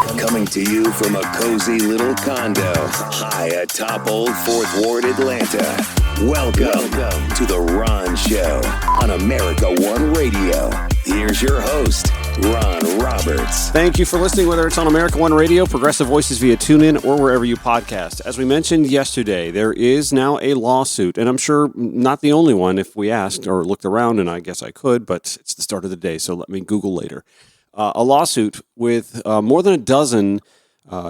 Coming to you from a cozy little condo high atop Old Fourth Ward, Atlanta. Welcome to The Ron Show on America One Radio. Here's your host, Ron Roberts. Thank you for listening, whether it's on America One Radio, Progressive Voices via TuneIn, or wherever you podcast. As we mentioned yesterday, there is now a lawsuit, and I'm sure not the only one if we asked or looked around, and I guess I could, but it's the start of the day, so let me Google later. A lawsuit with more than a dozen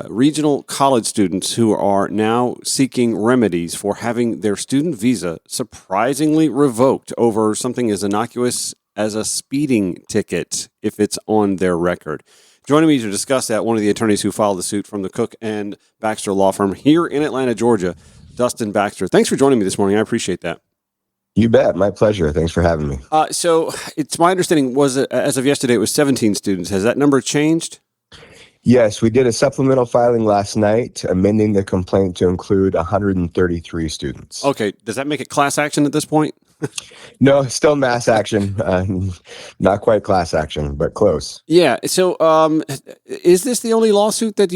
regional college students who are now seeking remedies for having their student visa surprisingly revoked over something as innocuous as a speeding ticket if it's on their record. Joining me to discuss that, one of the attorneys who filed the suit from the Cook and Baxter law firm here in Atlanta, Georgia, Dustin Baxter. Thanks for joining me this morning. I appreciate that. You bet. My pleasure. Thanks for having me. So it's my understanding as of yesterday, it was 17 students. Has that number changed? Yes, we did a supplemental filing last night, amending the complaint to include 133 students. Okay. Does that make it class action at this point? No, still mass action. Not quite class action, but close. Yeah. So is this the only lawsuit that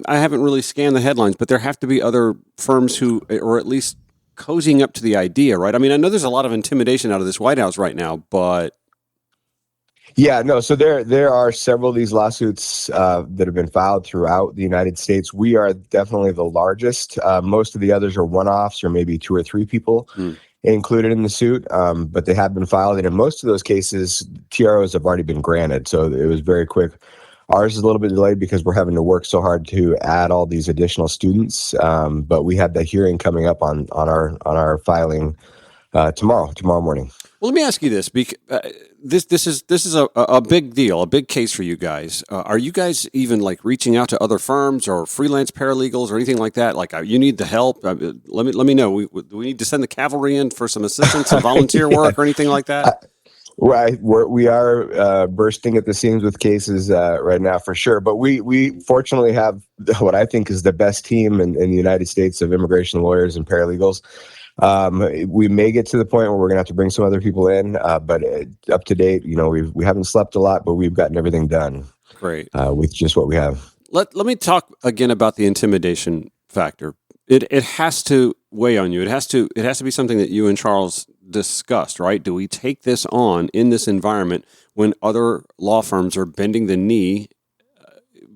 I haven't really scanned the headlines, but there have to be other firms who, or at least cozying up to the idea, right? I mean, I know there's a lot of intimidation out of this White House right now, but... Yeah, no, so there are several of these lawsuits that have been filed throughout the United States. We are definitely the largest. Most of the others are one-offs or maybe two or three people included in the suit, but they have been filed. And in most of those cases, TROs have already been granted, so it was very quick. Ours is a little bit delayed because we're having to work so hard to add all these additional students. But we have the hearing coming up on our filing tomorrow morning. Well, let me ask you this. This is a big deal, a big case for you guys. Are you guys even like reaching out to other firms or freelance paralegals or anything like that? Like you need the help. Let me know. Do we need to send the cavalry in for some assistance, some volunteer work or anything like that? Right, we are bursting at the seams with cases right now for sure. But we fortunately have what I think is the best team in the United States of immigration lawyers and paralegals. We may get to the point where we're going to have to bring some other people in, but up to date, we haven't slept a lot, but we've gotten everything done. Great. With just what we have. Let me talk again about the intimidation factor. It has to weigh on you. It has to be something that you and Charles discussed, right? Do we take this on in this environment when other law firms are bending the knee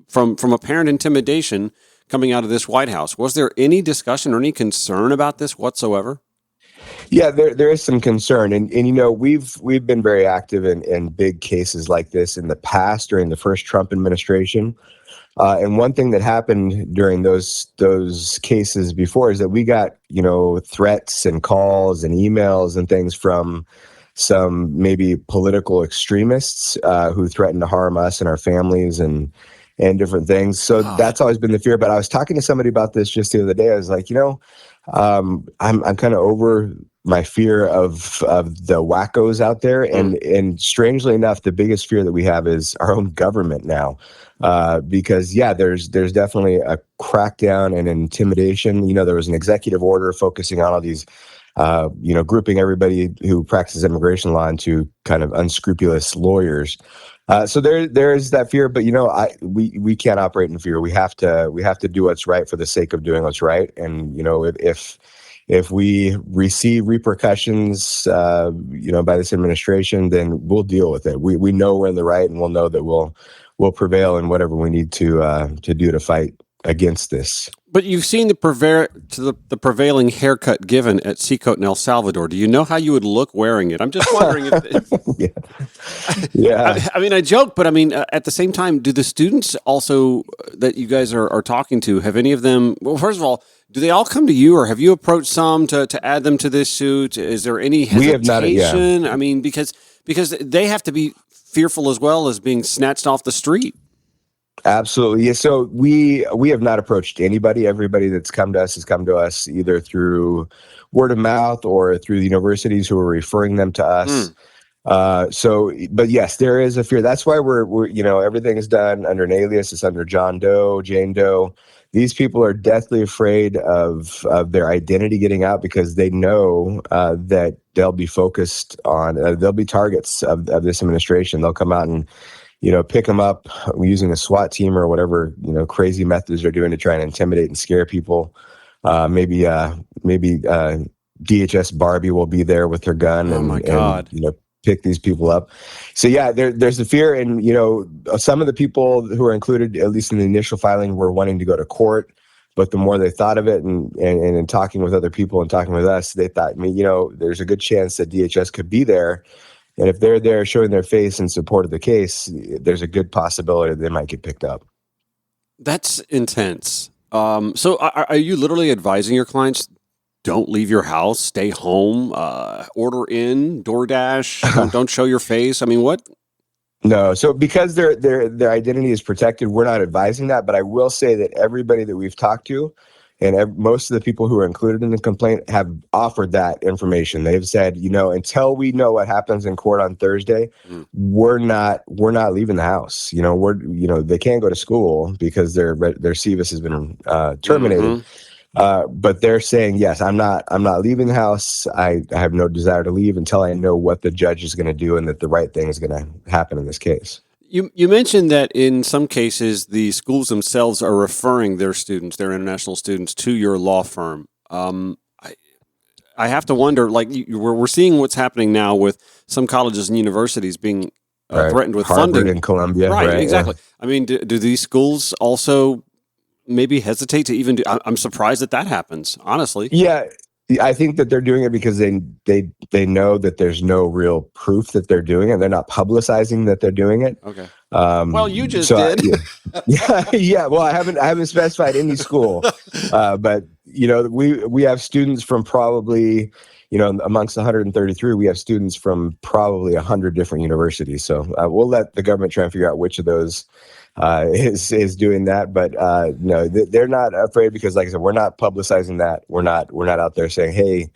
from apparent intimidation coming out of this White House? Was there any discussion or any concern about this whatsoever? Yeah, there is some concern, and we've been very active in big cases like this in the past during the first Trump administration. And one thing that happened during those cases before is that we got threats and calls and emails and things from some maybe political extremists who threatened to harm us and our families and different things. So that's always been the fear. But I was talking to somebody about this just the other day. I was like, I'm kind of over my fear of the wackos out there. And strangely enough, the biggest fear that we have is our own government now. Because there's definitely a crackdown and intimidation. There was an executive order focusing on all these, grouping everybody who practices immigration law into kind of unscrupulous lawyers. So there is that fear, but we can't operate in fear. We have to do what's right for the sake of doing what's right. And if we receive repercussions, by this administration, then we'll deal with it. We know we're in the right, and we'll know that we'll prevail in whatever we need to do to fight against this. But you've seen the prevailing haircut given at Seacoat in El Salvador. Do you know how you would look wearing it? I'm just wondering if yeah. I mean, I joke, but I mean, at the same time, do the students also that you guys are talking to, have any of them, well, first of all, do they all come to you, or have you approached some to add them to this suit? Is there any hesitation? We have not, yeah. I mean, because they have to be fearful as well as being snatched off the street. Absolutely. Yeah. So we have not approached anybody. Everybody that's come to us has come to us either through word of mouth or through the universities who are referring them to us. But yes, there is a fear. That's why we're everything is done under an alias. It's under John Doe, Jane Doe. These people are deathly afraid of their identity getting out because they know that they'll be focused on, they'll be targets of this administration. They'll come out pick them up using a SWAT team or whatever, crazy methods they're doing to try and intimidate and scare people. Maybe DHS Barbie will be there with her gun Oh my God. and pick these people up. So yeah, there's the fear, and some of the people who are included, at least in the initial filing, were wanting to go to court. But the more they thought of it, and in talking with other people and talking with us, they thought, there's a good chance that DHS could be there. And if they're there showing their face in support of the case, there's a good possibility they might get picked up. That's intense. So are you literally advising your clients, don't leave your house, stay home, order in, DoorDash, don't show your face? I mean, what? No, so because their identity is protected, we're not advising that. But I will say that everybody that we've talked to, and most of the people who are included in the complaint, have offered that information. They've said, until we know what happens in court on Thursday, we're not leaving the house. They can't go to school because their CVIS has been terminated. But they're saying, yes, I'm not leaving the house. I have no desire to leave until I know what the judge is going to do and that the right thing is going to happen in this case. You mentioned that in some cases the schools themselves are referring their students, their international students, to your law firm. I have to wonder, like we're seeing what's happening now with some colleges and universities being threatened with Harvard funding. and Columbia. Right, exactly. Yeah. I mean, do these schools also maybe hesitate to even do? I'm surprised that happens, honestly. Yeah. I think that they're doing it because they know that there's no real proof that they're doing it. They're not publicizing that they're doing it. Okay. Well, you just did. Yeah. Well, I haven't specified any school, but we have students from probably amongst 133, we have students from probably 100 different universities. So we'll let the government try and figure out which of those is doing that, but no, they're not afraid because, like I said, we're not publicizing that. We're not out there saying, hey,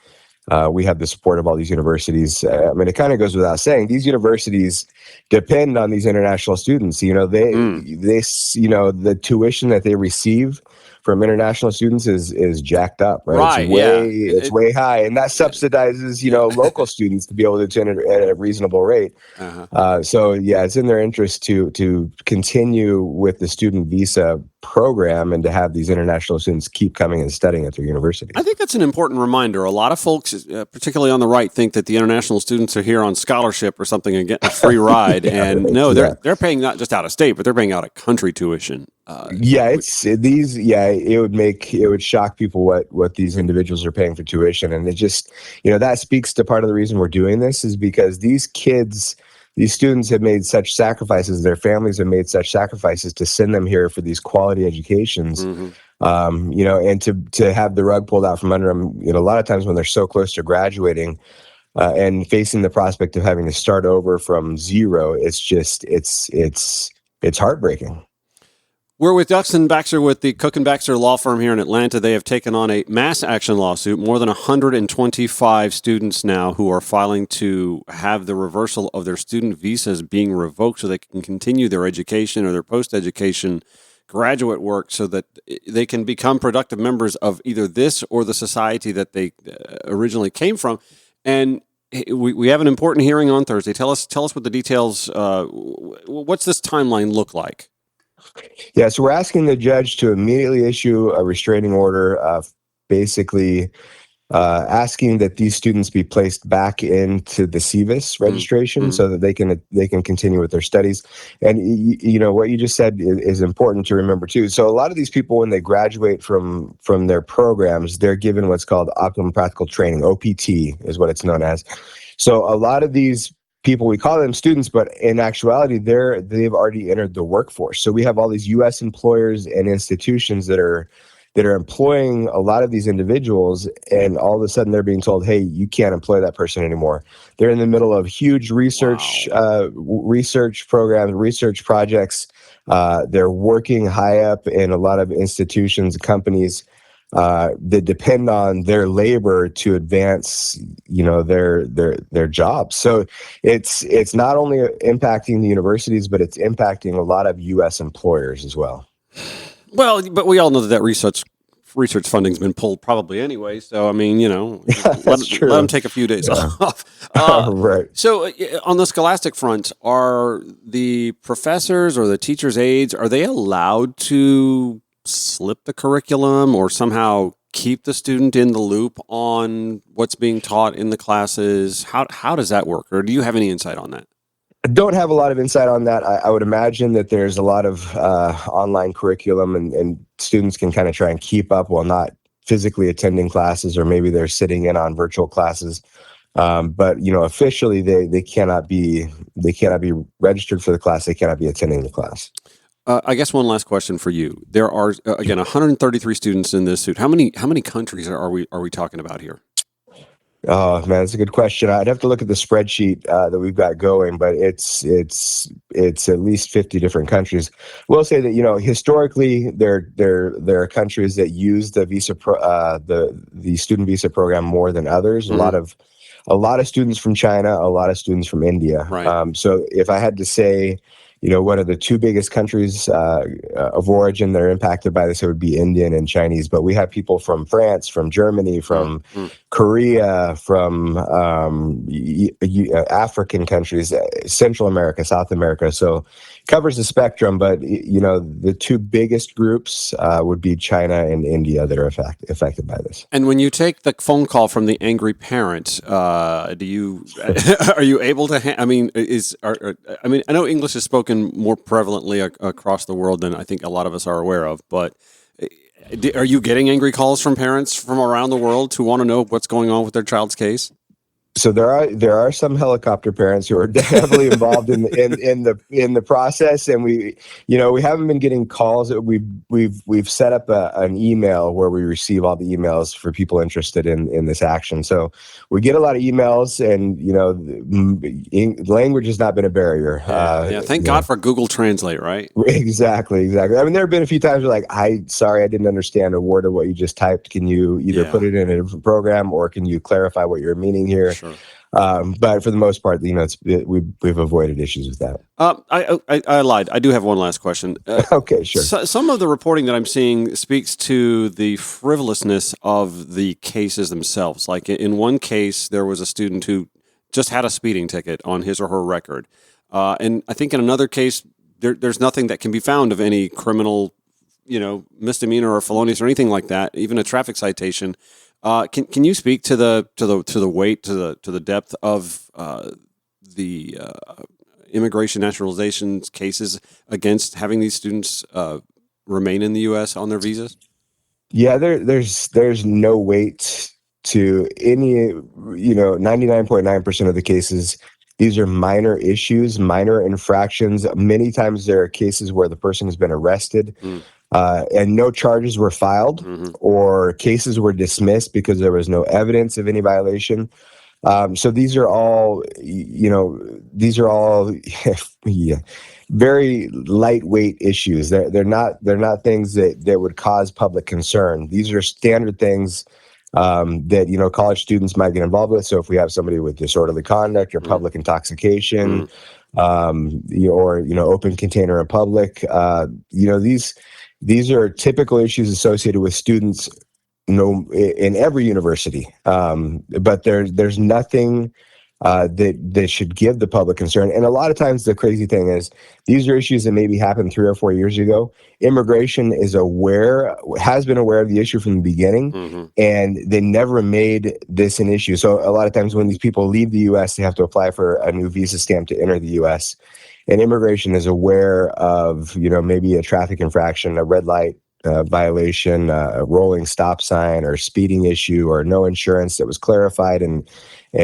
we have the support of all these universities. I mean, it kind of goes without saying, these universities depend on these international students. They the tuition that they receive from international students is jacked up, right? It's way high, and that subsidizes local students to be able to attend at a reasonable rate. So yeah, it's in their interest to continue with the student visa program and to have these international students keep coming and studying at their university. I think that's an important reminder. A lot of folks, particularly on the right, think that the international students are here on scholarship or something and getting a free ride. And no, they're paying not just out of state, but they're paying out of country tuition. It would shock people what these individuals are paying for tuition. And it just, that speaks to part of the reason we're doing this is because these students have made such sacrifices, their families have made such sacrifices to send them here for these quality educations, and to have the rug pulled out from under them, a lot of times when they're so close to graduating and facing the prospect of having to start over from zero, it's heartbreaking. We're with Duxton Baxter with the Cook & Baxter law firm here in Atlanta. They have taken on a mass action lawsuit, more than 125 students now who are filing to have the reversal of their student visas being revoked so they can continue their education or their post-education graduate work so that they can become productive members of either this or the society that they originally came from. And we have an important hearing on Thursday. Tell us what the details, what's this timeline look like? Yeah, so we're asking the judge to immediately issue a restraining order, basically asking that these students be placed back into the CVIS registration so that they can continue with their studies. And what you just said is important to remember too. So a lot of these people, when they graduate from their programs, they're given what's called optimum practical training. OPT is what it's known as. So a lot of these people, we call them students, but in actuality, they've already entered the workforce. So we have all these U.S. employers and institutions that are employing a lot of these individuals, and all of a sudden they're being told, hey, you can't employ that person anymore. They're in the middle of huge research programs, research projects. They're working high up in a lot of institutions, companies that depend on their labor to advance, their jobs. So it's not only impacting the universities, but it's impacting a lot of U.S. employers as well. Well, but we all know that research research funding's been pulled probably anyway. So I mean, That's true. let them take a few days off. Right. So on the scholastic front, are the professors or the teachers' aides, are they allowed to slip the curriculum or somehow keep the student in the loop on what's being taught in the classes? How does that work? Or do you have any insight on that? I don't have a lot of insight on that. I would imagine that there's a lot of online curriculum and students can kind of try and keep up while not physically attending classes, or maybe they're sitting in on virtual classes. But officially they cannot be registered for the class. They cannot be attending the class. I guess one last question for you. There are again 133 students in this suit. How many countries are we talking about here? Oh man, that's a good question. I'd have to look at the spreadsheet that we've got going, but it's at least 50 different countries. We'll say that historically there are countries that use the the student visa program more than others. Mm-hmm. A lot of students from China, a lot of students from India. Right. So if I had to say, what are the two biggest countries of origin that are impacted by this, it would be Indian and Chinese. But we have people from France, from Germany, from Korea, from African countries, Central America, South America. So it covers the spectrum. But, the two biggest groups would be China and India that are affected by this. And when you take the phone call from the angry parent, are you able to? I know English is spoken more prevalently across the world than I think a lot of us are aware of, but are you getting angry calls from parents from around the world who want to know what's going on with their child's case? So there are some helicopter parents who are heavily involved in the process, and we haven't been getting calls. We've set up an email where we receive all the emails for people interested in this action. So we get a lot of emails, and language has not been a barrier. Thank God for Google Translate, right? Exactly. I mean, there have been a few times where sorry, I didn't understand a word of what you just typed. Can you either put it in a different program, or can you clarify what you're meaning here? Sure. But for the most part, we've avoided issues with that. I lied. I do have one last question. Okay, sure. Some of the reporting that I'm seeing speaks to the frivolousness of the cases themselves. Like in one case, there was a student who just had a speeding ticket on his or her record. And I think in another case, there's nothing that can be found of any criminal, misdemeanor or felonious or anything like that, even a traffic citation. Can you speak to the weight, to the depth of the immigration naturalization cases against having these students remain in the U.S. on their visas? Yeah, there's no weight to any 99.9% of the cases. These are minor issues, minor infractions. Many times there are cases where the person has been arrested. And no charges were filed, or cases were dismissed because there was no evidence of any violation. So these are all, very lightweight issues. They're not things that would cause public concern. These are standard things that college students might get involved with. So if we have somebody with disorderly conduct or public intoxication, or open container in public, these are typical issues associated with students, in every university. But there's nothing that should give the public concern. And a lot of times the crazy thing is these are issues that maybe happened 3 or 4 years ago. Immigration has been aware of the issue from the beginning, and they never made this an issue. So a lot of times when these people leave the U.S., they have to apply for a new visa stamp to enter the U.S. And immigration is aware of, maybe a traffic infraction, a red light violation, a rolling stop sign, or speeding issue, or no insurance that was clarified and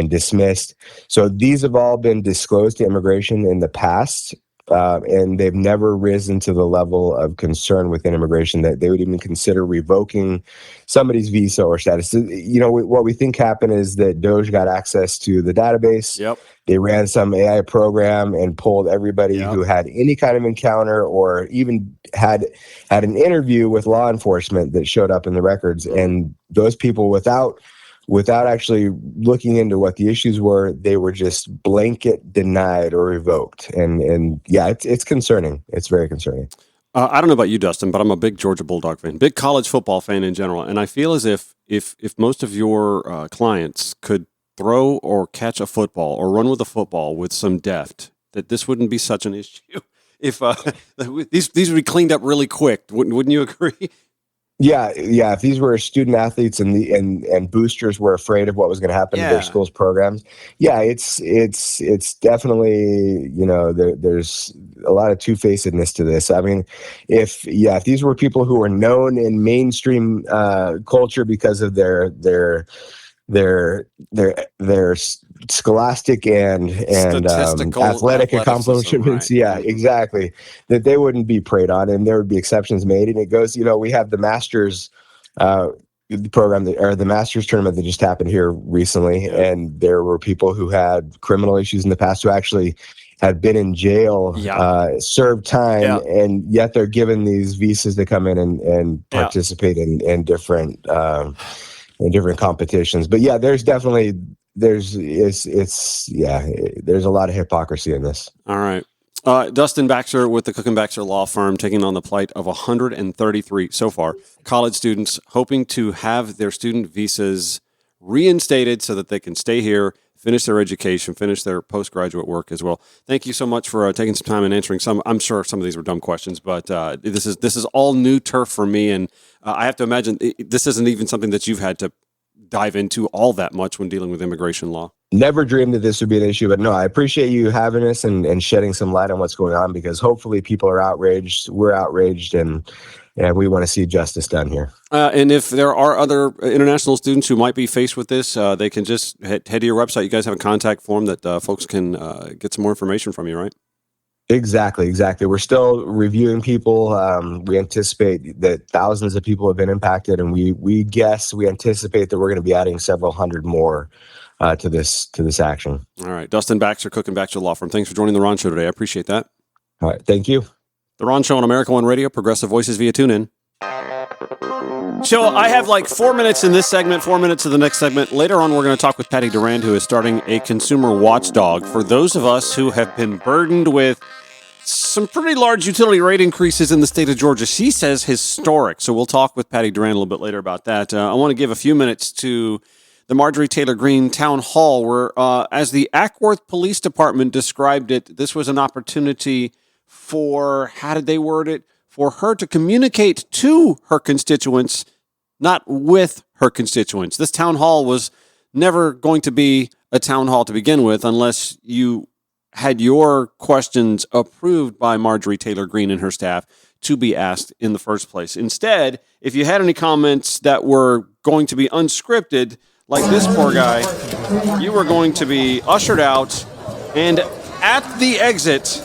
dismissed. So these have all been disclosed to immigration in the past, and they've never risen to the level of concern within immigration that they would even consider revoking somebody's visa or status. What we think happened is that DOJ got access to the database. Yep. They ran some AI program and pulled everybody who had any kind of encounter or even had an interview with law enforcement that showed up in the records. And those people, without actually looking into what the issues were, they were just blanket denied or revoked. And it's concerning. It's very concerning. I don't know about you, Dustin, but I'm a big Georgia Bulldog fan, big college football fan in general, and I feel as if most of your clients could throw or catch a football or run with a football with some deft, that this wouldn't be such an issue. If these would be cleaned up really quick, wouldn't you agree? Yeah. If these were student athletes and boosters were afraid of what was going to happen to their school's programs, it's definitely, there's a lot of two-facedness to this. I mean, if these were people who were known in mainstream culture because of their scholastic and athletic accomplishments. Right. Yeah, exactly. That they wouldn't be preyed on, and there would be exceptions made. And it goes, we have the Masters program the Masters tournament that just happened here recently, and there were people who had criminal issues in the past who actually had been in jail, served time, and yet they're given these visas to come in and participate in different competitions. But there's definitely there's a lot of hypocrisy in this. All right. Dustin Baxter with the Cook and Baxter Law Firm, taking on the plight of 133 so far college students hoping to have their student visas reinstated so that they can stay here, finish their education, finish their postgraduate work as well. Thank you so much for taking some time and answering some. I'm sure some of these were dumb questions, but this is all new turf for me, and I have to imagine this isn't even something that you've had to dive into all that much when dealing with immigration law. Never dreamed that this would be an issue, but no, I appreciate you having us and shedding some light on what's going on, because hopefully people are outraged. We're outraged, and we want to see justice done here. And if there are other international students who might be faced with this, they can just head to your website. You guys have a contact form that folks can get some more information from you, right? Exactly. We're still reviewing people. We anticipate that thousands of people have been impacted, and we anticipate that we're going to be adding several hundred more to this action. All right. Dustin Baxter, Cook and Baxter Law Firm. Thanks for joining the Ron Show today. I appreciate that. All right. Thank you. The Ron Show on America One Radio, Progressive Voices via TuneIn. So I have like 4 minutes in this segment, 4 minutes in the next segment. Later on, we're going to talk with Patty Durand, who is starting a consumer watchdog for those of us who have been burdened with some pretty large utility rate increases in the state of Georgia. She says historic. So we'll talk with Patty Durand a little bit later about that. I want to give a few minutes to the Marjorie Taylor Greene Town Hall, where, as the Ackworth Police Department described it, this was an opportunity for, how did they word it? For her to communicate to her constituents, not with her constituents. This town hall was never going to be a town hall to begin with unless you had your questions approved by Marjorie Taylor Greene and her staff to be asked in the first place. Instead, if you had any comments that were going to be unscripted, like this poor guy, you were going to be ushered out and at the exit,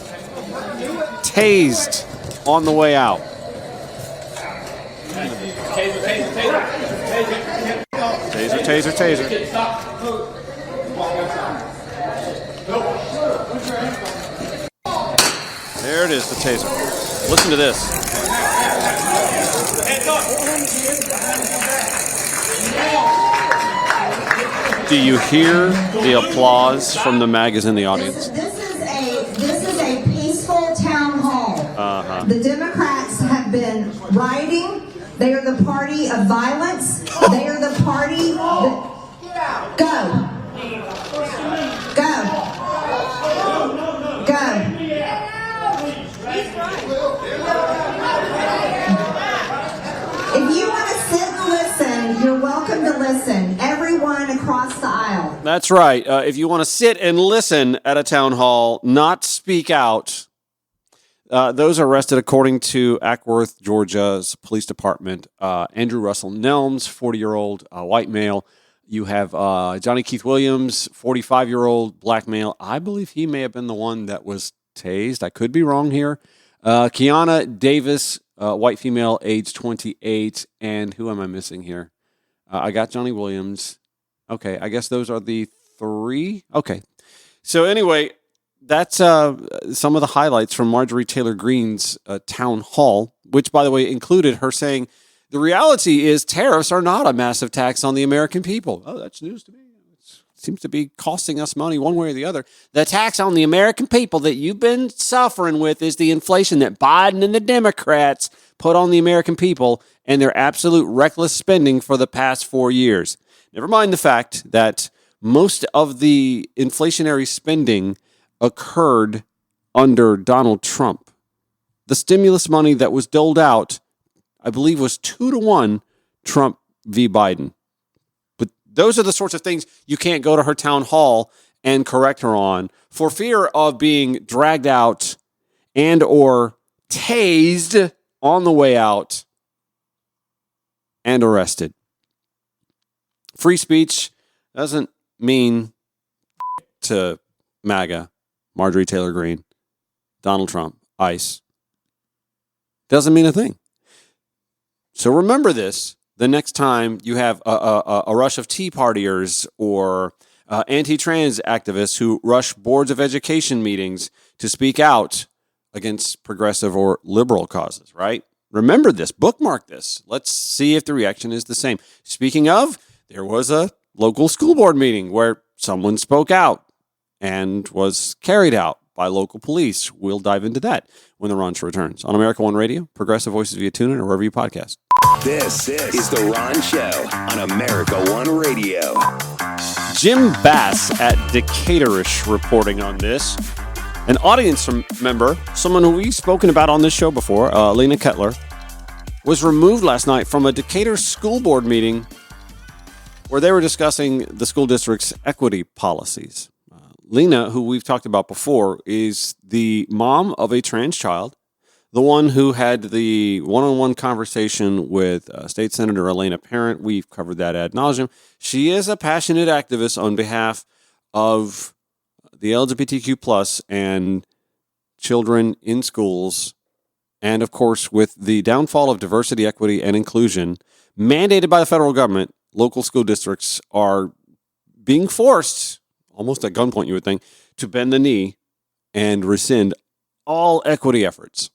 tased on the way out. Taser. There it is, the taser. Listen to this. Do you hear the applause from the MAGAs in the audience? This is a peaceful town hall. Uh-huh. The Democrats have been rioting. They are the party of violence. They are the party that... Go. If you want to sit and listen, you're welcome to listen. Everyone across the aisle. That's right. If you want to sit and listen at a town hall, not speak out, those arrested, according to Ackworth, Georgia's police department, Andrew Russell Nelms, 40-year-old white male. You have Johnny Keith Williams, 45-year-old black male. I believe he may have been the one that was tased. I could be wrong here. Kiana Davis, white female, age 28. And who am I missing here? I got Johnny Williams. Okay, I guess those are the three. Okay. So anyway, that's some of the highlights from Marjorie Taylor Greene's town hall, which, by the way, included her saying, the reality is tariffs are not a massive tax on the American people. Oh, that's news to me. seems to be costing us money one way or the other. The tax on the American people that you've been suffering with is the inflation that Biden and the Democrats put on the American people and their absolute reckless spending for the past 4 years. Never mind the fact that most of the inflationary spending occurred under Donald Trump. The stimulus money that was doled out, I believe, was 2-1 Trump v. Biden. But those are the sorts of things you can't go to her town hall and correct her on for fear of being dragged out and or tased on the way out and arrested. Free speech doesn't mean to MAGA, Marjorie Taylor Greene, Donald Trump, ICE. Doesn't mean a thing. So remember this the next time you have a rush of Tea Partiers or anti-trans activists who rush boards of education meetings to speak out against progressive or liberal causes, right? Remember this. Bookmark this. Let's see if the reaction is the same. Speaking of, there was a local school board meeting where someone spoke out and was carried out by local police. We'll dive into that when the Ron Show returns on America One Radio, Progressive Voices via TuneIn, or wherever you podcast. This is the Ron Show on America One Radio. Jim Bass at Decatur-ish reporting on this. An audience member, someone who we've spoken about on this show before, Lena Kettler, was removed last night from a Decatur school board meeting where they were discussing the school district's equity policies. Lena, who we've talked about before, is the mom of a trans child, the one who had the one-on-one conversation with State Senator Elena Parent. We've covered that ad nauseum. She is a passionate activist on behalf of the LGBTQ plus and children in schools. And, of course, with the downfall of diversity, equity, and inclusion mandated by the federal government, local school districts are being forced, almost at gunpoint, you would think, to bend the knee and rescind all equity efforts.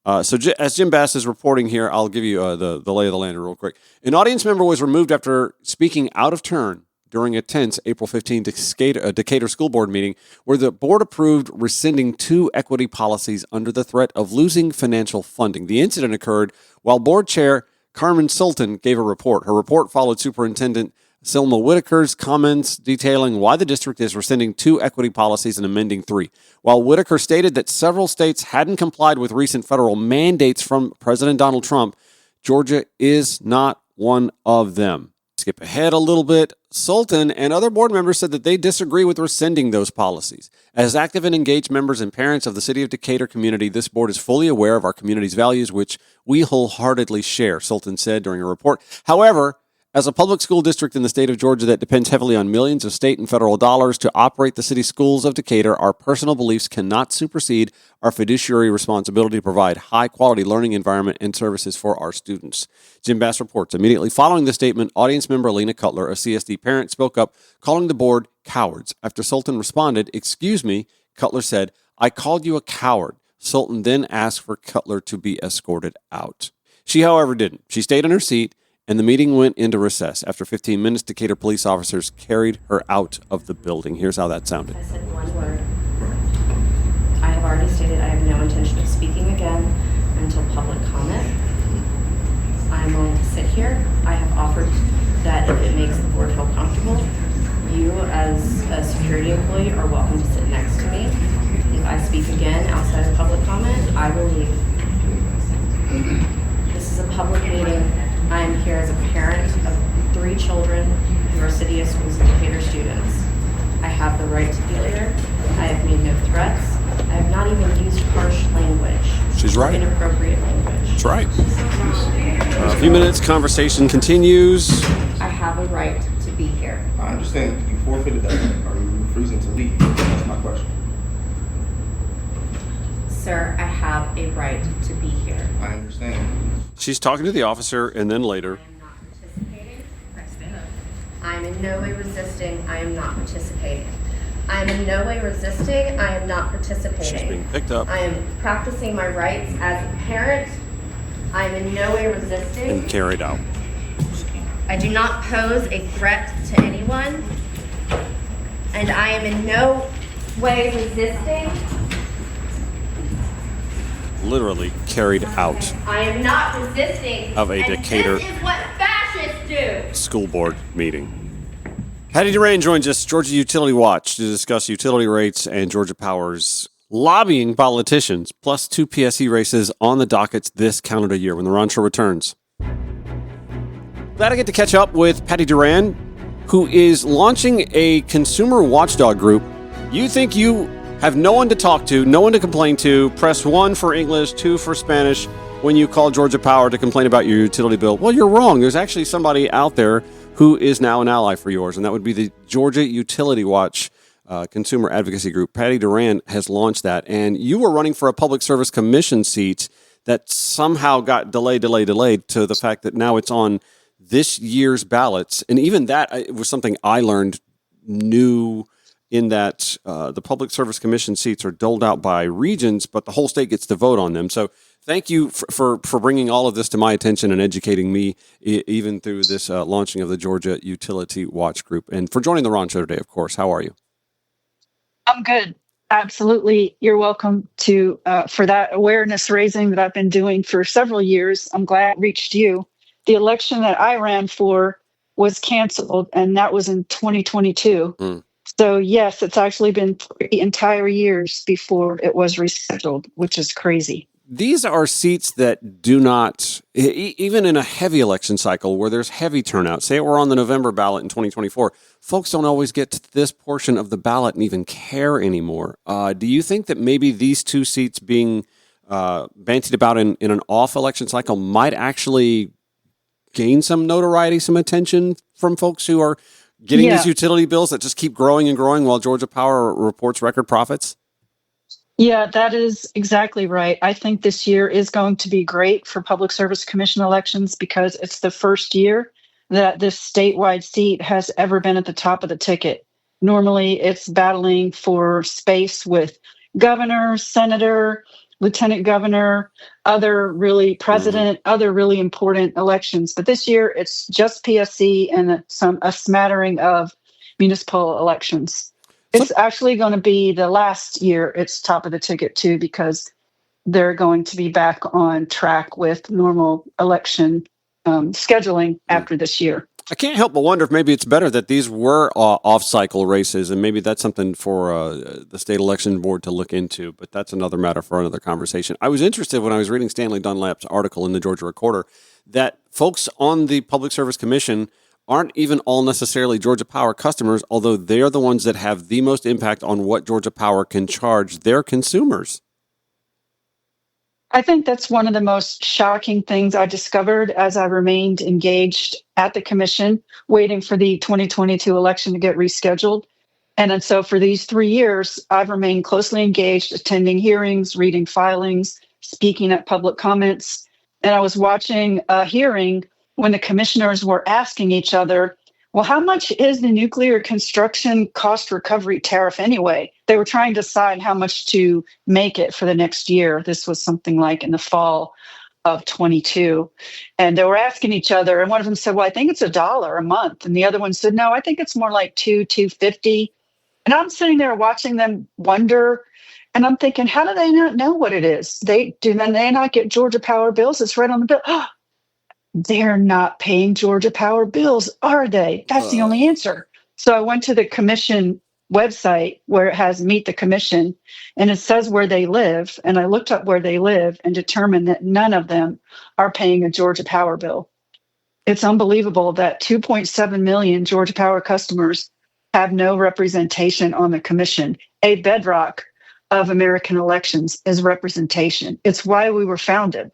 So as Jim Bass is reporting here, I'll give you the lay of the land real quick. An audience member was removed after speaking out of turn during a tense April 15 Decatur School Board meeting where the board approved rescinding 2 equity policies under the threat of losing financial funding. The incident occurred while board chair Carmen Sultan gave a report. Her report followed Superintendent Selma Whitaker's comments detailing why the district is rescinding 2 equity policies and amending 3. While Whitaker stated that several states hadn't complied with recent federal mandates from President Donald Trump, Georgia is not one of them. Skip ahead a little bit. Sultan and other board members said that they disagree with rescinding those policies. As active and engaged members and parents of the City of Decatur community, this board is fully aware of our community's values, which we wholeheartedly share, Sultan said during a report. However, as a public school district in the state of Georgia that depends heavily on millions of state and federal dollars to operate the city schools of Decatur, our personal beliefs cannot supersede our fiduciary responsibility to provide high-quality learning environment and services for our students. Jim Bass reports. Immediately following the statement, audience member Lena Cutler, a CSD parent, spoke up, calling the board cowards. After Sultan responded, "Excuse me," Cutler said, "I called you a coward." Sultan then asked for Cutler to be escorted out. She, however, didn't. She stayed in her seat, and the meeting went into recess. After 15 minutes, Decatur police officers carried her out of the building. Here's how that sounded. I said one word. I have already stated I have no intention of speaking again until public comment. I'm willing to sit here. I have offered that if it makes the board feel comfortable, you as a security employee are welcome to sit next to me. If I speak again outside of public comment, I will leave. This is a public meeting. I am here as a parent of 3 children who are City of Schools of Decatur students. I have the right to be here. I have made no threats. I have not even used harsh language. She's right. Inappropriate language. That's right. A few minutes, conversation continues. I have a right to be here. I understand you forfeited that. Are you refusing to leave? That's my question. Sir, I have a right to be here. I understand. She's talking to the officer, and then later. I am not participating. I am in no way resisting. I am not participating. I am in no way resisting. I am not participating. She's being picked up I am practicing my rights as a parent. I am in no way resisting. and carried out. I do not pose a threat to anyone. and I am in no way resisting. Literally carried out I am not resisting. of a and Decatur This is what fascists do. school board meeting. Patty Duran joins us, Georgia Utility Watch, to discuss utility rates and Georgia Power's lobbying politicians, plus 2 PSC races on the dockets this calendar year when the Ron Show returns. Glad I get to catch up with Patty Duran, who is launching a consumer watchdog group. You think you have no one to talk to, no one to complain to. Press 1 for English, 2 for Spanish when you call Georgia Power to complain about your utility bill. Well, you're wrong. There's actually somebody out there who is now an ally for yours, and that would be the Georgia Utility Watch consumer advocacy group. Patty Duran has launched that, and you were running for a public service commission seat that somehow got delayed to the fact that now it's on this year's ballots. And even that it was something I learned new, in that the public service commission seats are doled out by regions, but the whole state gets to vote on them. So thank you for bringing all of this to my attention and educating me even through this launching of the Georgia Utility Watch Group, and for joining the Ron Show today, of course. How are you? I'm good. Absolutely. You're welcome to for that awareness raising that I've been doing for several years. I'm glad I reached you. The election that I ran for was canceled, and that was in 2022. So yes, it's actually been 3 entire years before it was rescheduled, which is crazy. These are seats that do not, even in a heavy election cycle where there's heavy turnout, say we're on the November ballot in 2024, folks don't always get to this portion of the ballot and even care anymore. Do you think that maybe these 2 seats being bantied about in an off election cycle might actually gain some notoriety, some attention from folks who are getting these utility bills that just keep growing and growing while Georgia Power reports record profits? Yeah, that is exactly right. I think this year is going to be great for Public Service Commission elections because it's the first year that this statewide seat has ever been at the top of the ticket. Normally, it's battling for space with governor, senator, lieutenant governor, other really president, other really important elections. But this year, it's just PSC and a smattering of municipal elections. It's actually going to be the last year it's top of the ticket, too, because they're going to be back on track with normal election scheduling after this year. I can't help but wonder if maybe it's better that these were off-cycle races, and maybe that's something for the state election board to look into, but that's another matter for another conversation. I was interested when I was reading Stanley Dunlap's article in the Georgia Recorder that folks on the Public Service Commission aren't even all necessarily Georgia Power customers, although they are the ones that have the most impact on what Georgia Power can charge their consumers. I think that's one of the most shocking things I discovered as I remained engaged at the commission, waiting for the 2022 election to get rescheduled. And so for these 3 years, I've remained closely engaged, attending hearings, reading filings, speaking at public comments. And I was watching a hearing when the commissioners were asking each other, well, how much is the nuclear construction cost recovery tariff anyway? They were trying to decide how much to make it for the next year. This was something like in the fall of 22. And they were asking each other, and one of them said, well, I think it's $1 a month. And the other one said, no, I think it's more like $2.50. And I'm sitting there watching them wonder, and I'm thinking, how do they not know what it is? They not get Georgia Power bills? It's right on the bill. They're not paying Georgia Power bills, are they? That's the only answer. So I went to the commission website where it has Meet the Commission, and it says where they live. And I looked up where they live and determined that none of them are paying a Georgia Power bill. It's unbelievable that 2.7 million Georgia Power customers have no representation on the commission. A bedrock of American elections is representation. It's why we were founded.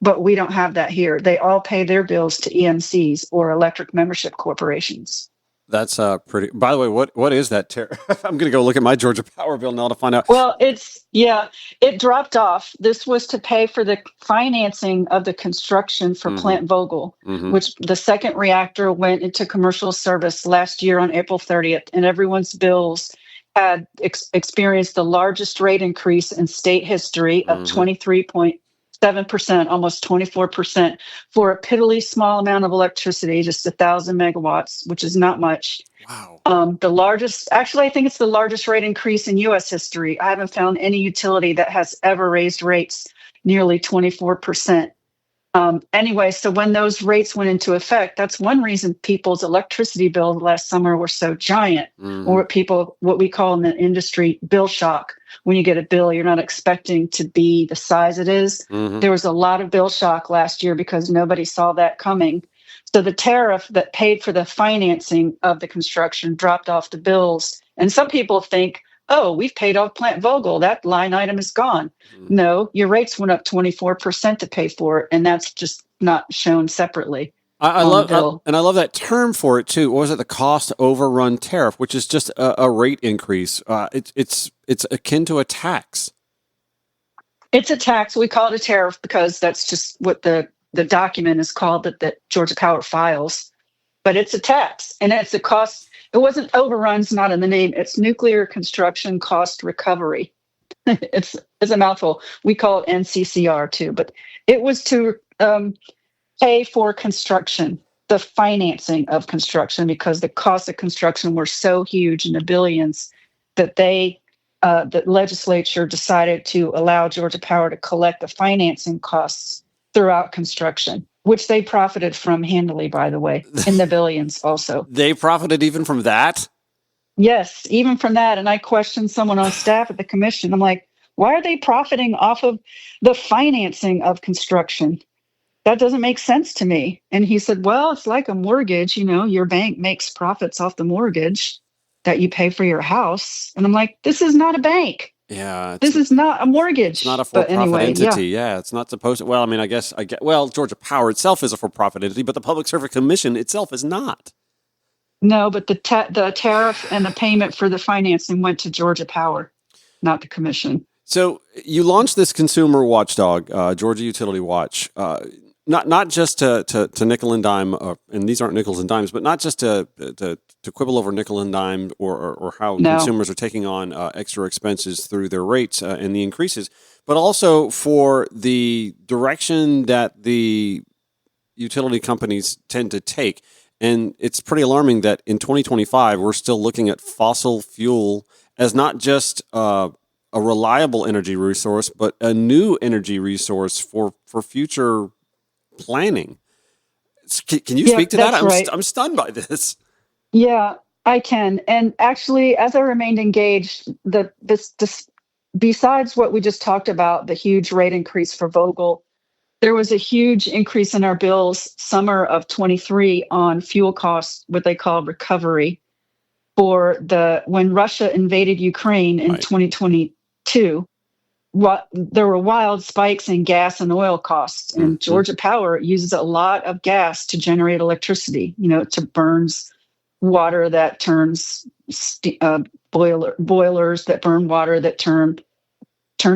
But we don't have that here. They all pay their bills to EMCs or electric membership corporations. That's pretty. By the way, what is that? I'm going to go look at my Georgia Power bill now to find out. Well, it dropped off. This was to pay for the financing of the construction for Plant Vogtle, which the second reactor went into commercial service last year on April 30th, and everyone's bills had experienced the largest rate increase in state history of 23.7%. 7%, almost 24% for a piddly small amount of electricity, just 1,000 megawatts, which is not much. Wow. Actually, I think it's the largest rate increase in U.S. history. I haven't found any utility that has ever raised rates nearly 24%. Anyway, so when those rates went into effect, that's one reason people's electricity bills last summer were so giant, or what we call in the industry bill shock. When you get a bill, you're not expecting to be the size it is. There was a lot of bill shock last year because nobody saw that coming. So the tariff that paid for the financing of the construction dropped off the bills. And some people think, oh, we've paid off Plant Vogtle. That line item is gone. No, your rates went up 24% to pay for it. And that's just not shown separately. I love and I love that term for it too. What was it? The cost overrun tariff, which is just a rate increase. It's akin to a tax. It's a tax. We call it a tariff because that's just what the document is called that Georgia Power files. But it's a tax, and it's a cost. It wasn't overruns, not in the name. It's nuclear construction cost recovery. It's a mouthful. We call it NCCR too, but it was to pay for construction, the financing of construction, because the costs of construction were so huge in the billions that the legislature decided to allow Georgia Power to collect the financing costs throughout construction, which they profited from handily, by the way, in the billions also. They profited even from that? Yes, even from that. And I questioned someone on staff at the commission. I'm like, why are they profiting off of the financing of construction? That doesn't make sense to me. And he said, well, it's like a mortgage. You know, your bank makes profits off the mortgage that you pay for your house. And I'm like, this is not a bank. Yeah. This is not a mortgage. It's not a for-profit entity. Yeah, it's not supposed to. Well, I mean, I guess, Georgia Power itself is a for-profit entity, but the Public Service Commission itself is not. No, but the tariff and the payment for the financing went to Georgia Power, not the commission. So you launched this consumer watchdog, Georgia Utility Watch, not just to nickel and dime, and these aren't nickels and dimes, but not just to quibble over nickel and dime or how consumers are taking on extra expenses through their rates and the increases, but also for the direction that the utility companies tend to take. And it's pretty alarming that in 2025, we're still looking at fossil fuel as not just a reliable energy resource, but a new energy resource for future planning. Can you speak to that? Right. I'm stunned by this. Yeah, I can. And actually, as I remained engaged, besides what we just talked about, the huge rate increase for Vogtle, there was a huge increase in our bills summer of 23 on fuel costs, what they call recovery, for when Russia invaded Ukraine in 2022. There were wild spikes in gas and oil costs, and Georgia Power uses a lot of gas to generate electricity. You know, to burns water that turns boilers that burn water that turn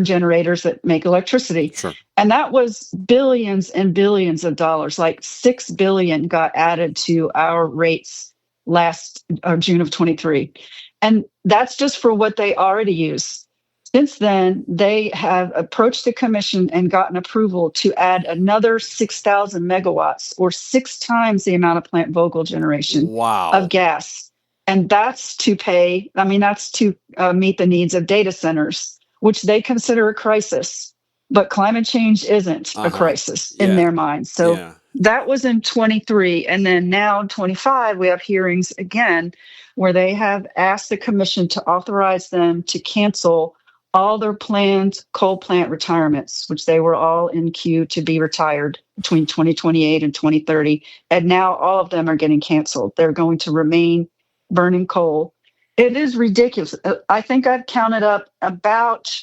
generators that make electricity. Sure. And that was billions and billions of dollars. Like $6 billion got added to our rates last June of 23, and that's just for what they already use. Since then, they have approached the commission and gotten approval to add another 6,000 megawatts, or 6 times the amount of Plant Vogtle generation of gas. And that's to meet the needs of data centers, which they consider a crisis. But climate change isn't a crisis in their minds. So that was in 23. And then now in 25, we have hearings again where they have asked the commission to authorize them to cancel all their planned coal plant retirements, which they were all in queue to be retired between 2028 and 2030. And now all of them are getting canceled. They're going to remain burning coal. It is ridiculous. I think I've counted up about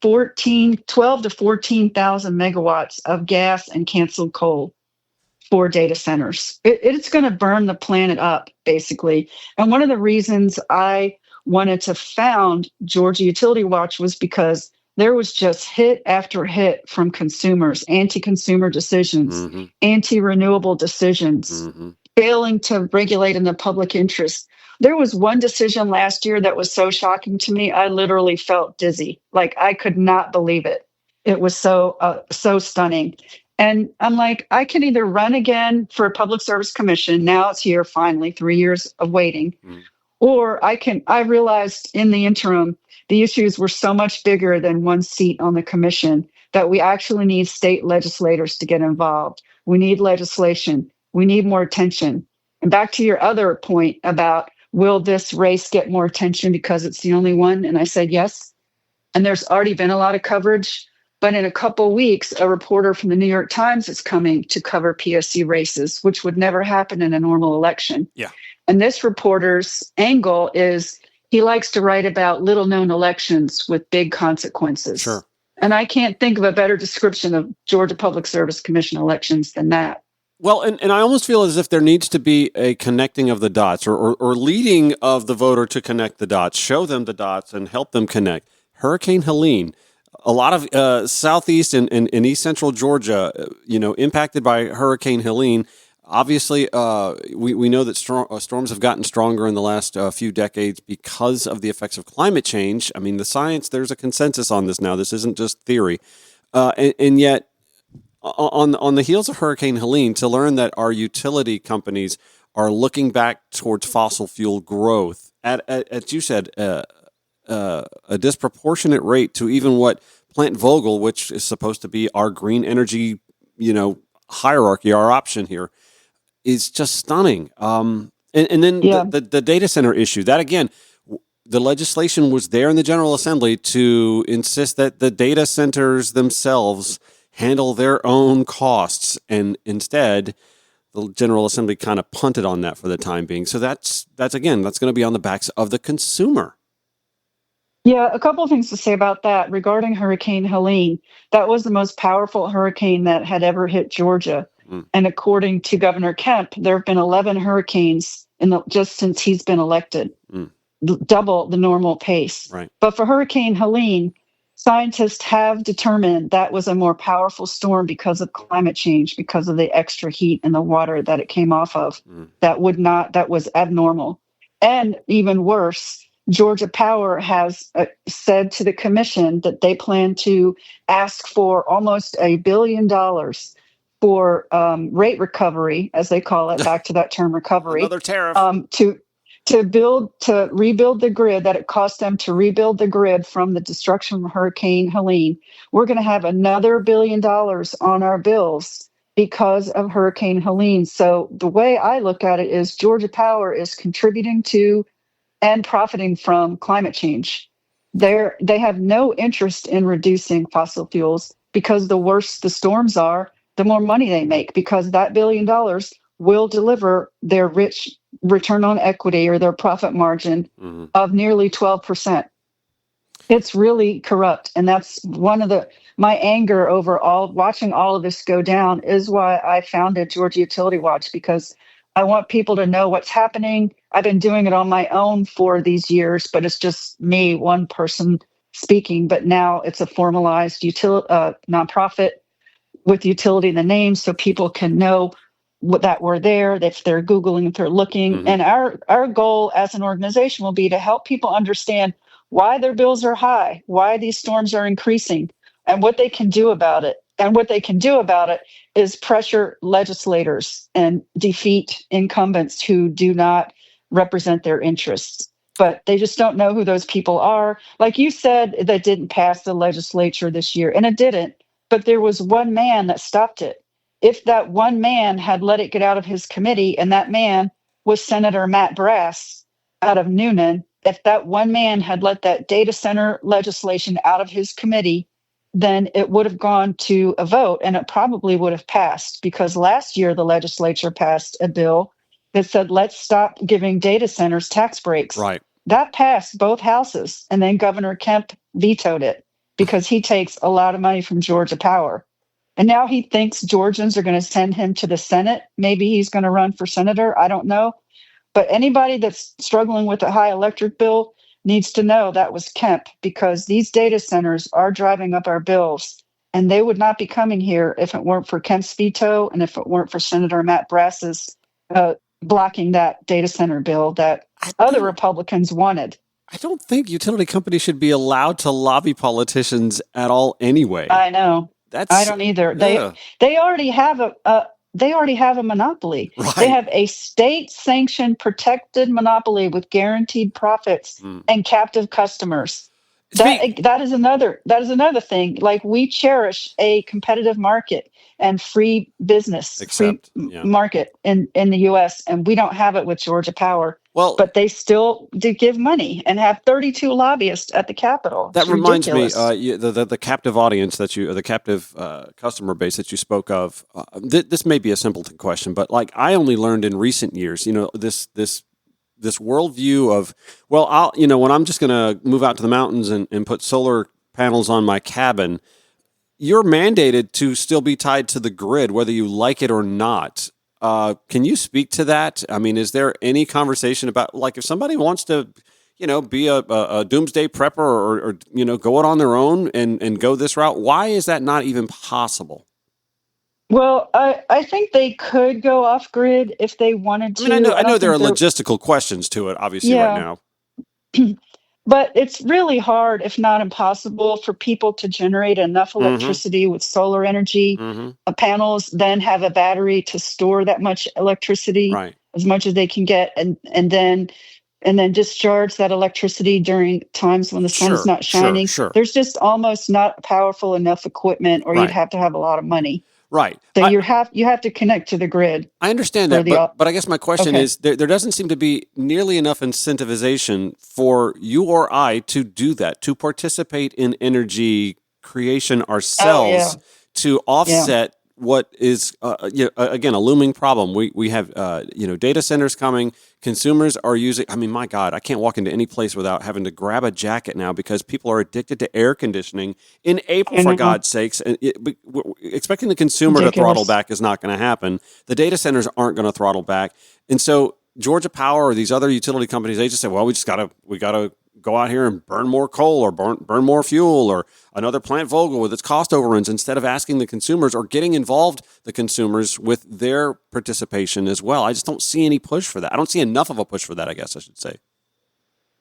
12 to 14,000 megawatts of gas and canceled coal for data centers. It's going to burn the planet up, basically. And one of the reasons I wanted to found Georgia Utility Watch was because there was just hit after hit from consumers, anti-consumer decisions, anti-renewable decisions, failing to regulate in the public interest. There was one decision last year that was so shocking to me, I literally felt dizzy. Like I could not believe it. It was so stunning. And I'm like, I can either run again for a public service commission. Now it's here finally, 3 years of waiting. Or I realized in the interim, the issues were so much bigger than one seat on the commission that we actually need state legislators to get involved. We need legislation. We need more attention. And back to your other point about, will this race get more attention because it's the only one? And I said, yes. And there's already been a lot of coverage. But in a couple weeks, a reporter from the New York Times is coming to cover PSC races, which would never happen in a normal election. Yeah. And this reporter's angle is he likes to write about little known elections with big consequences. Sure. And I can't think of a better description of Georgia Public Service Commission elections than that. Well, and I almost feel as if there needs to be a connecting of the dots or leading of the voter to connect the dots, show them the dots and help them connect. Hurricane Helene, a lot of southeast and east central Georgia, impacted by Hurricane Helene. Obviously, we know that storms have gotten stronger in the last few decades because of the effects of climate change. I mean, the science, there's a consensus on this now. This isn't just theory. And yet, on the heels of Hurricane Helene, to learn that our utility companies are looking back towards fossil fuel growth at you said, a disproportionate rate to even what Plant Vogel, which is supposed to be our green energy, hierarchy, our option here, is just stunning. And then the data center issue, that again, the legislation was there in the General Assembly to insist that the data centers themselves handle their own costs. And instead, the General Assembly kind of punted on that for the time being. So that's going to be on the backs of the consumer. Yeah, a couple of things to say about that. Regarding Hurricane Helene, that was the most powerful hurricane that had ever hit Georgia. And according to Governor Kemp, there have been 11 hurricanes just since he's been elected, double the normal pace. Right. But for Hurricane Helene, scientists have determined that was a more powerful storm because of climate change, because of the extra heat in the water that it came off of. That was abnormal. And even worse, Georgia Power has said to the commission that they plan to ask for almost $1 billion for rate recovery, as they call it, back to that term recovery. Another tariff. To rebuild the grid, that it cost them to rebuild the grid from the destruction from Hurricane Helene. We're going to have another $1 billion on our bills because of Hurricane Helene. So the way I look at it is Georgia Power is contributing to and profiting from climate change. They have no interest in reducing fossil fuels because the worse the storms are, the more money they make, because that $1 billion will deliver their rich return on equity or their profit margin of nearly 12%. It's really corrupt. And that's one of my anger over watching all of this go down is why I founded Georgia Utility Watch, because I want people to know what's happening. I've been doing it on my own for these years, but it's just me, one person speaking. But now it's a formalized nonprofit with utility in the name, so people can know that we're there, if they're Googling, if they're looking. And our goal as an organization will be to help people understand why their bills are high, why these storms are increasing, and what they can do about it. And what they can do about it is pressure legislators and defeat incumbents who do not represent their interests. But they just don't know who those people are. Like you said, that didn't pass the legislature this year, and it didn't. But there was one man that stopped it. If that one man had let it get out of his committee, and that man was Senator Matt Brass out of Noonan, if that one man had let that data center legislation out of his committee, then it would have gone to a vote, and it probably would have passed, because last year the legislature passed a bill that said, let's stop giving data centers tax breaks. Right. That passed both houses, and then Governor Kemp vetoed it because he takes a lot of money from Georgia Power. And now he thinks Georgians are going to send him to the Senate. Maybe he's going to run for senator. I don't know. But anybody that's struggling with a high electric bill needs to know that was Kemp, because these data centers are driving up our bills, and they would not be coming here if it weren't for Kemp's veto and if it weren't for Senator Matt Brass's blocking that data center bill that other Republicans wanted. I don't think utility companies should be allowed to lobby politicians at all anyway. I know. That's I don't either. They already have a monopoly. right. They have a state-sanctioned protected monopoly with guaranteed profits and captive customers. That is another thing. Like, we cherish a competitive market and free business, market in the U.S., and we don't have it with Georgia Power. Well, but they still do give money and have 32 lobbyists at the Capitol. That reminds me, the captive audience the captive customer base that you spoke of. This may be a simpleton question, but like, I only learned in recent years, this worldview of, well, when I'm just going to move out to the mountains and put solar panels on my cabin, you're mandated to still be tied to the grid, whether you like it or not. Can you speak to that? I mean, is there any conversation about, like, if somebody wants to, be a doomsday prepper or go it on their own and go this route, why is that not even possible? Well, I think they could go off grid if they wanted to. I mean, I know there are logistical questions to it, obviously, right now. But it's really hard, if not impossible, for people to generate enough electricity with solar energy. Panels then have a battery to store that much electricity, as much as they can get, and then discharge that electricity during times when the sun is not shining. There's just almost not powerful enough equipment, or you'd have to have a lot of money. Right. So you have to connect to the grid. I understand that, but I guess my question is, there doesn't seem to be nearly enough incentivization for you or I to do that, to participate in energy creation ourselves, to offset what is, again, a looming problem. We have, data centers coming. Consumers are using, I mean, my God, I can't walk into any place without having to grab a jacket now because people are addicted to air conditioning in April, for God's sakes. And expecting the consumer to throttle back is not going to happen. The data centers aren't going to throttle back. And so Georgia Power or these other utility companies, they just say, well, we got to go out here and burn more coal or burn more fuel or another plant Vogel with its cost overruns, instead of asking the consumers or getting involved the consumers with their participation as well. I just don't see any push for that. I don't see enough of a push for that, I guess I should say.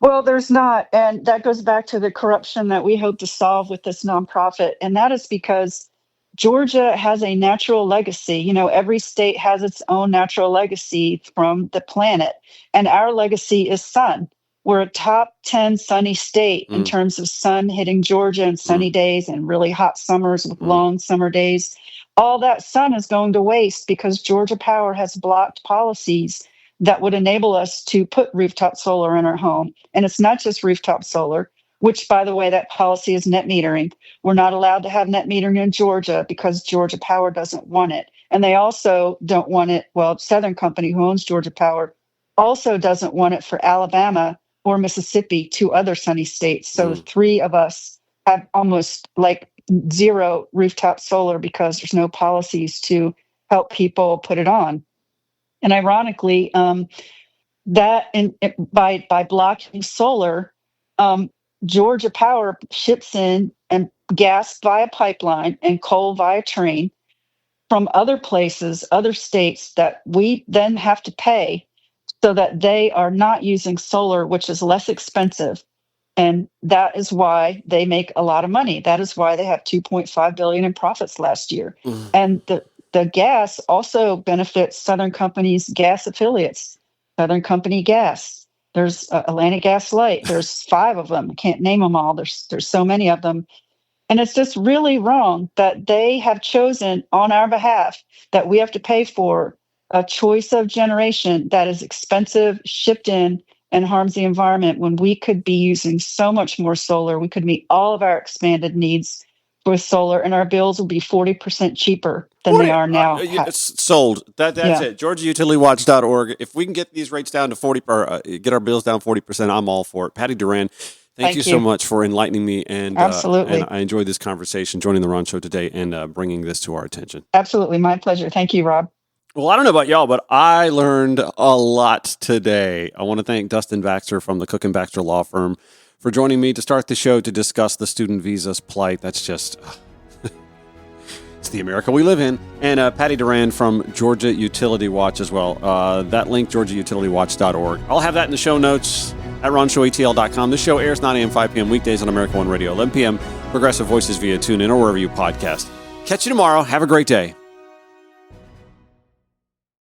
Well, there's not. And that goes back to the corruption that we hope to solve with this nonprofit. And that is because Georgia has a natural legacy. Every state has its own natural legacy from the planet. And our legacy is sun. We're a top 10 sunny state in terms of sun hitting Georgia and sunny days and really hot summers with long summer days. All that sun is going to waste because Georgia Power has blocked policies that would enable us to put rooftop solar in our home. And it's not just rooftop solar, which, by the way, that policy is net metering. We're not allowed to have net metering in Georgia because Georgia Power doesn't want it. And they also don't want it, well, Southern Company, who owns Georgia Power, also doesn't want it for Alabama or Mississippi, two other sunny states. So the three of us have almost like zero rooftop solar because there's no policies to help people put it on. And ironically, by blocking solar, Georgia Power ships in and gas via pipeline and coal via train from other places, other states, that we then have to pay so that they are not using solar, which is less expensive. And that is why they make a lot of money. That is why they have $2.5 billion in profits last year. And the gas also benefits Southern Company's gas affiliates, Southern Company Gas. There's Atlantic Gas Light. There's 5 of them. I can't name them all. There's so many of them. And it's just really wrong that they have chosen on our behalf that we have to pay for a choice of generation that is expensive, shipped in, and harms the environment, when we could be using so much more solar. We could meet all of our expanded needs with solar, and our bills will be 40% cheaper than they are now. It's sold. That's it. GeorgiaUtilityWatch.org. If we can get these rates down to 40, or get our bills down 40%, I'm all for it. Patty Duran, thank you so much for enlightening me, and absolutely. And I enjoyed this conversation, joining the Ron Show today, and bringing this to our attention. Absolutely, my pleasure. Thank you, Rob. Well, I don't know about y'all, but I learned a lot today. I want to thank Dustin Baxter from the Cook & Baxter Law Firm for joining me to start the show to discuss the student visa's plight. That's just, it's the America we live in. And Patty Duran from Georgia Utility Watch as well. That link, GeorgiaUtilityWatch.org. I'll have that in the show notes. at ronshowatl.com. This show airs 9 a.m., 5 p.m. weekdays on America One Radio, 11 p.m. Progressive Voices via TuneIn or wherever you podcast. Catch you tomorrow. Have a great day.